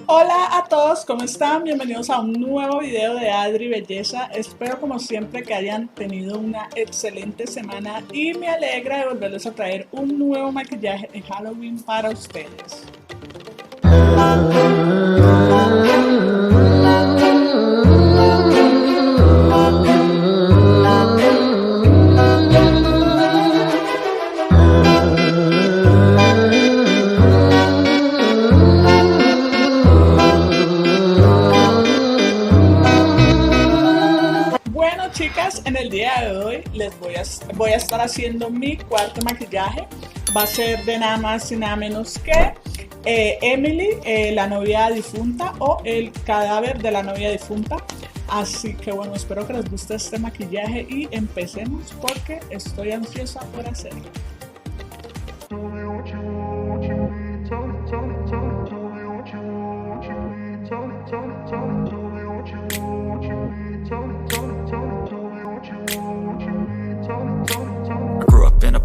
Hola a todos, ¿cómo están? Bienvenidos a un nuevo video de Adri Belleza. Espero como siempre que hayan tenido una excelente semana y me alegra de volverles a traer un nuevo maquillaje de Halloween para ustedes. Chicas, en el día de hoy les voy a estar haciendo mi cuarto maquillaje. Va a ser de nada más y nada menos que Emily, la novia difunta, o el cadáver de la novia difunta. Así que bueno, espero que les guste este maquillaje y empecemos porque estoy ansiosa por hacerlo.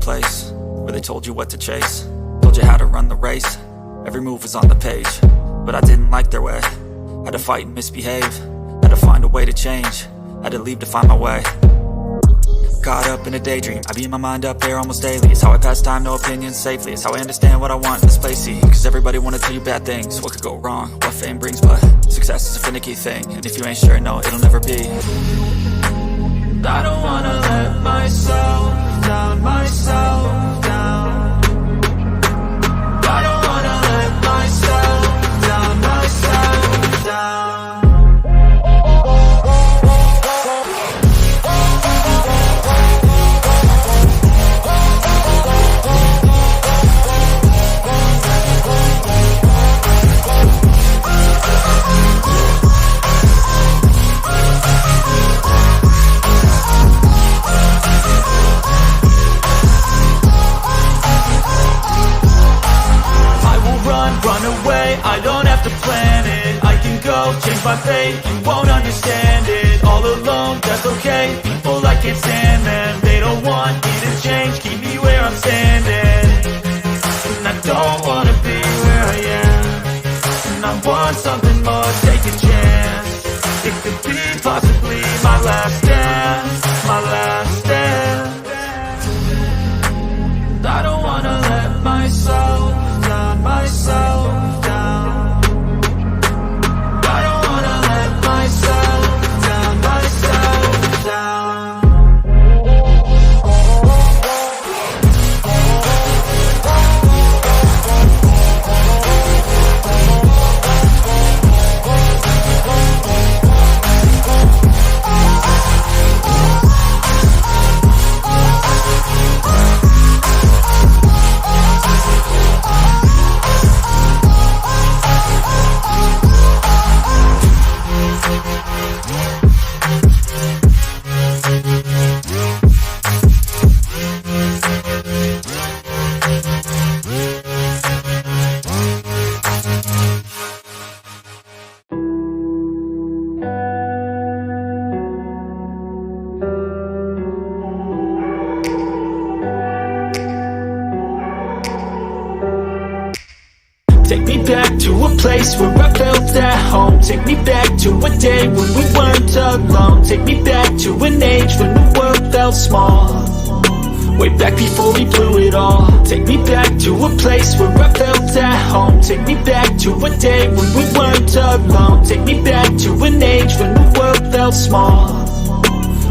Place where they told you what to chase, told you how to run the race, every move was on the page, but I didn't like their way. Had to fight and misbehave, had to find a way to change, had to leave to find my way. Caught up in a daydream, I beat my mind up there almost daily. It's how I pass time, no opinions safely. It's how I understand what I want in this place, see. Cause everybody wanna tell you bad things, what could go wrong, what fame brings. But success is a finicky thing, and if you ain't sure, no, it'll never be. I don't wanna let myself down, myself down. I don't wanna let myself down, myself down. Run away, I don't have to plan it. I can go, change my fate, you won't understand it. All alone, that's okay, people I can't stand them. They don't want me to change, keep me where I'm standing. And I don't wanna be where I am, and I want something more, take a chance. It could be possibly my last dance, my last dance. I don't wanna let myself down, myself down. I don't wanna let myself down, myself down. Take me back to a place where I felt at home. Take me back to a day when we weren't alone. Take me back to an age when the world felt small, way back before we blew it all. Take me back to a place where I felt at home. Take me back to a day when we weren't alone. Take me back to an age when the world felt small,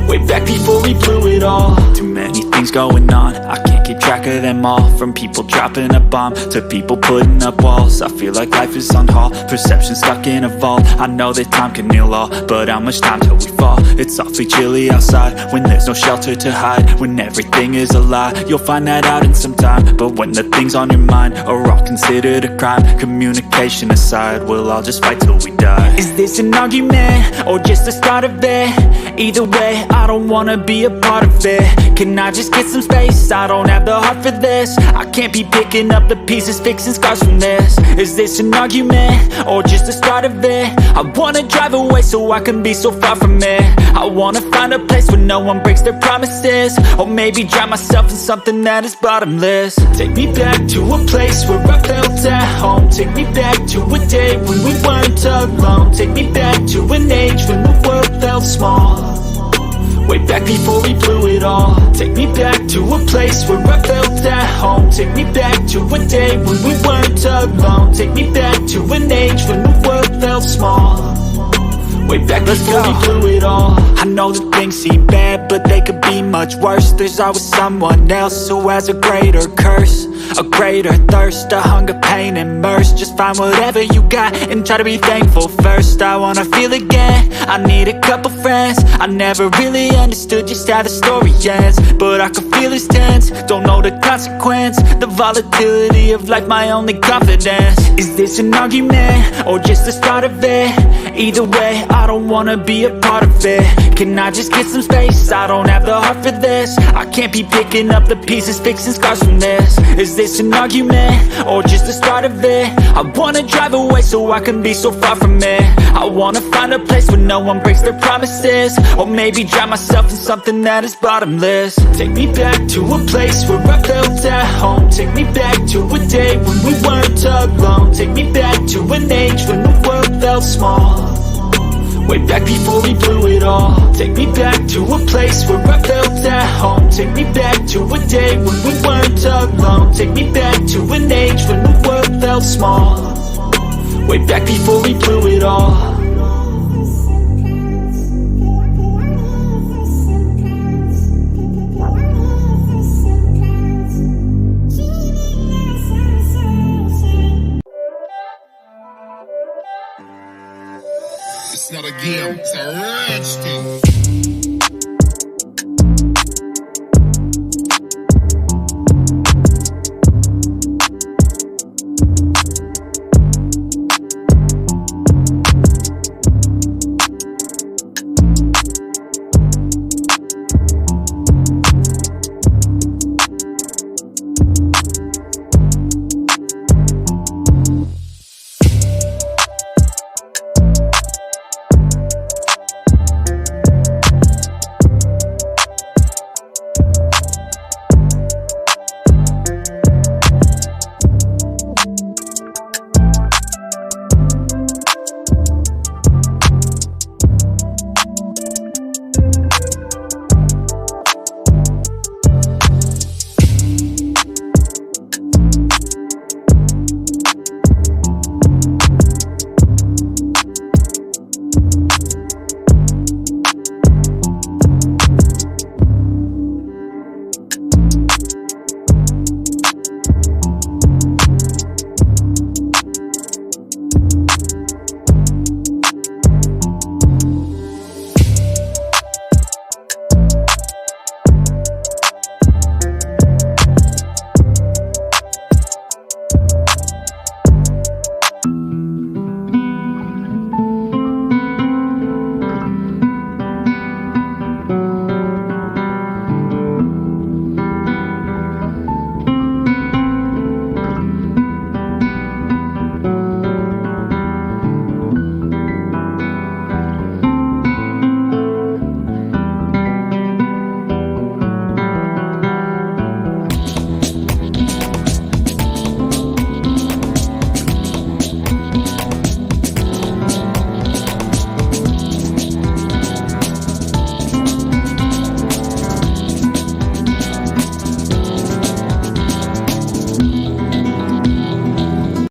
way back before we blew it all. Too many things going on, I can't keep track of them all. From people dropping a bomb to people putting up walls. I feel like life is on hold, perception stuck in a vault. I know that time can heal all, but how much time till we fall? It's awfully chilly outside when there's no shelter to hide. When everything is a lie, you'll find that out in some time. But when the things on your mind are all considered a crime, communication aside, we'll all just fight till we die. Is this an argument or just the start of it? Either way, I don't wanna be a part of it. Can I just get some space? I don't have the heart for this. I can't be picking up the pieces, fixing scars from this. Is this an argument, or just the start of it? I wanna drive away so I can be so far from it. I wanna find a place where no one breaks their promises, or maybe drown myself in something that is bottomless. Take me back to a place where I felt at home. Take me back to a day when we weren't alone. Take me back to an age when the world felt small, way back before we blew it all. Take me back to a place where I felt at home. Take me back to a day when we weren't alone. Take me back to an age when the world felt small, way back before we blew it all. I know that things seem bad, but they could be much worse. There's always someone else who has a greater curse, a greater thirst, a hunger, pain, and mercy. Just find whatever you got and try to be thankful first. I wanna feel again, I need a couple friends. I never really understood just how the story ends, but I can feel it's tense, don't know the consequence. The volatility of life, my only confidence. Is this an argument, or just the start of it? Either way, I don't wanna be a part of it. Can I just get some space? I don't have the heart for this. I can't be picking up the pieces, fixing scars from this. Is this an argument, or just the start of it? I wanna drive away so I can be so far from it. I wanna find a place where no one breaks their promises, or maybe drown myself in something that is bottomless. Take me back to a place where I felt at home. Take me back to a day when we weren't alone. Take me back to an age when the world felt small, way back before we blew it all. Take me back to a place where I felt at home. Take me back to a day when we weren't alone. Take me back to an age when the world felt small, way back before we blew it all. It's not a game, it's a rich thing.